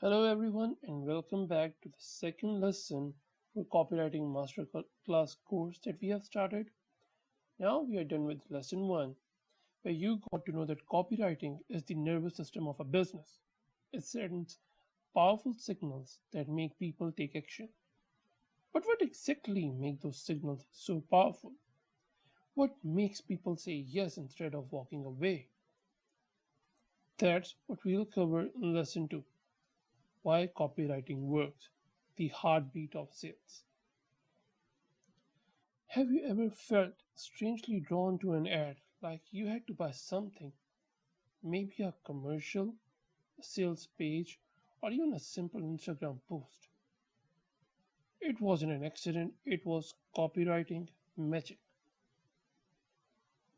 Hello everyone and welcome back to the second lesson for copywriting masterclass course that we have started. Now we are done with lesson 1 where you got to know that copywriting is the nervous system of a business. It sends powerful signals that make people take action. But what exactly makes those signals so powerful? What makes people say yes instead of walking away? That's what we'll cover in lesson 2. Why copywriting works, the heartbeat of sales. Have you ever felt strangely drawn to an ad, like you had to buy something, maybe a commercial, a sales page, or even a simple Instagram post? It wasn't an accident, it was copywriting magic.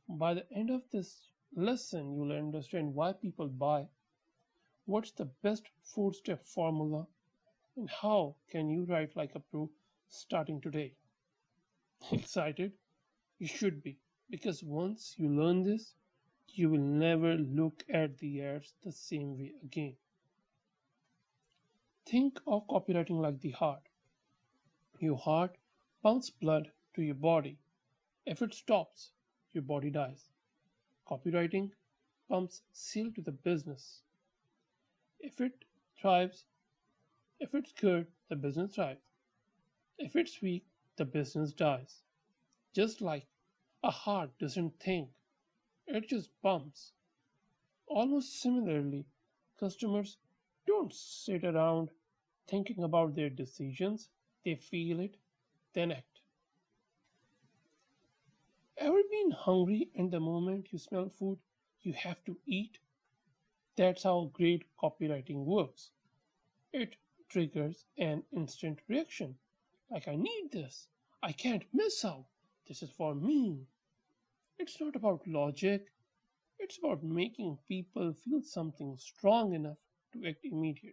By the end of this lesson, you'll understand why people buy, what's the best 4-step formula, and how can you write like a pro starting today. Excited? You should be, because once you learn this, you will never look at the ads the same way again. Think of copywriting like the heart. Your heart pumps blood to your body. If it stops, your body dies. Copywriting pumps sale to the business. If it thrives, if it's good, the business thrives. If it's weak, the business dies. Just like a heart doesn't think, it just pumps. Almost similarly, customers don't sit around thinking about their decisions, they feel it, then act. Ever been hungry and the moment you smell food, you have to eat? That's how great copywriting works. It triggers an instant reaction. Like, I need this. I can't miss out. This is for me. It's not about logic, it's about making people feel something strong enough to act immediately.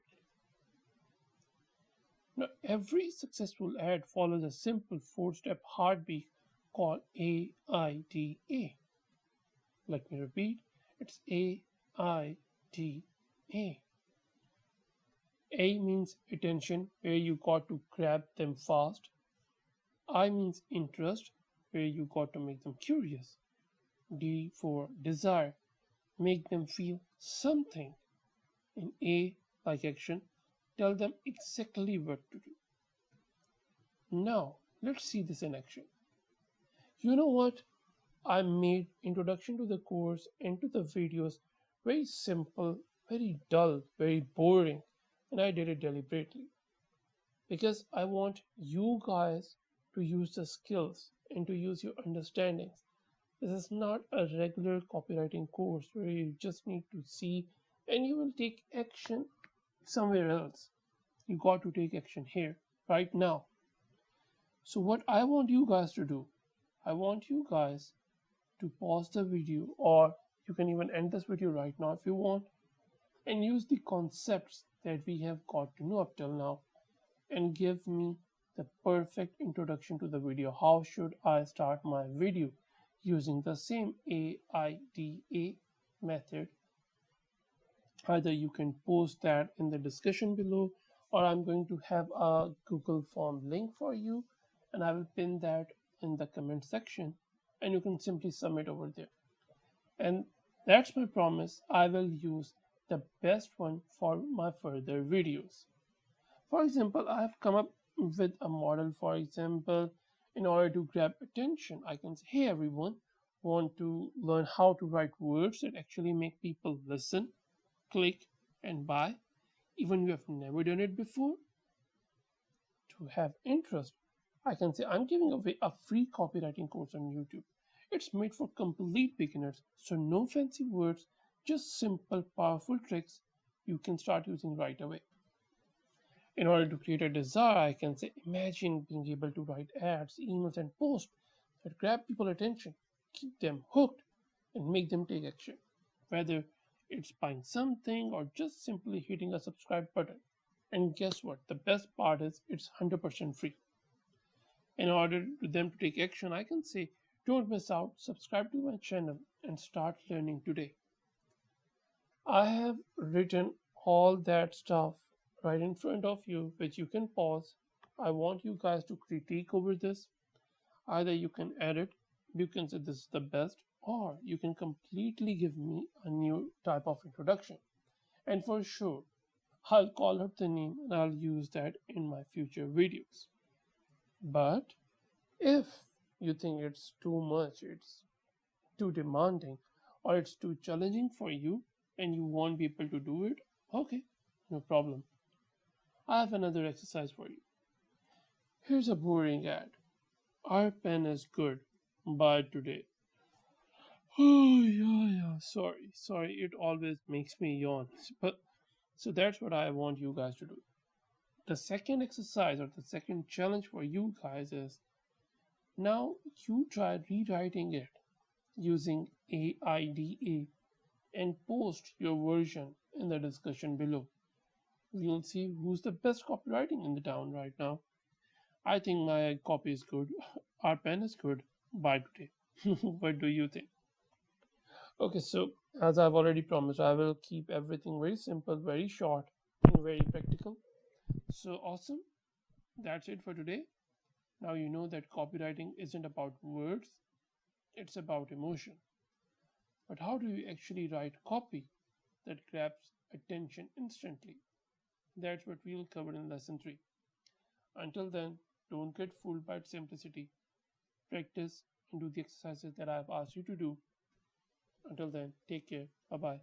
Now, every successful ad follows a simple 4-step heartbeat called AIDA. Let me repeat, it's AIDA. A means attention, where you got to grab them fast. I means interest, where you got to make them curious. D for desire, make them feel something. And A, like action, tell them exactly what to do. Now, let's see this in action. You know what? I made introduction to the course and to the videos very simple, very dull, very boring, and I did it deliberately because I want you guys to use the skills and to use your understandings. This is not a regular copywriting course where you just need to see and you will take action somewhere else. You got to take action here, right now. So, what I want you guys to do, I want you guys to pause the video, or you can even end this video right now if you want, and use the concepts that we have got to know up till now and give me the perfect introduction to the video. How should I start my video using the same AIDA method? Either you can post that in the discussion below, or I'm going to have a Google form link for you and I will pin that in the comment section and you can simply submit over there. And that's my promise, I will use the best one for my further videos. For example, I have come up with a model. For example, in order to grab attention, I can say, hey everyone, want to learn how to write words that actually make people listen, click, and buy, even you have never done it before? To have interest, I can say, I'm giving away a free copywriting course on YouTube. It's made for complete beginners, so no fancy words, just simple, powerful tricks you can start using right away. In order to create a desire, I can say, imagine being able to write ads, emails, and posts that grab people's attention, keep them hooked, and make them take action. Whether it's buying something or just simply hitting a subscribe button. And guess what? The best part is it's 100% free. In order for them to take action, I can say, don't miss out, subscribe to my channel, and start learning today. I have written all that stuff right in front of you, which you can pause. I want you guys to critique over this. Either you can edit, you can say this is the best, or you can completely give me a new type of introduction. And for sure, I'll call up the name and I'll use that in my future videos. But if you think it's too much, it's too demanding, or it's too challenging for you and you want people to do it, okay, no problem. I have another exercise for you. Here's a boring ad. Our pen is good. Buy today. Oh, yeah. Sorry. It always makes me yawn. But so that's what I want you guys to do. The second exercise or the second challenge for you guys is now you try rewriting it using AIDA and post your version in the discussion below. We'll see who's the best copywriting in the town right now. I think my copy is good. Our pen is good. Buy today. What do you think? Okay, so as I've already promised, I will keep everything very simple, very short, and very practical. So awesome. That's it for today. Now you know that copywriting isn't about words, it's about emotion. But how do you actually write copy that grabs attention instantly? That's what we'll cover in lesson 3. Until then, don't get fooled by its simplicity. Practice and do the exercises that I've asked you to do. Until then, take care. Bye bye.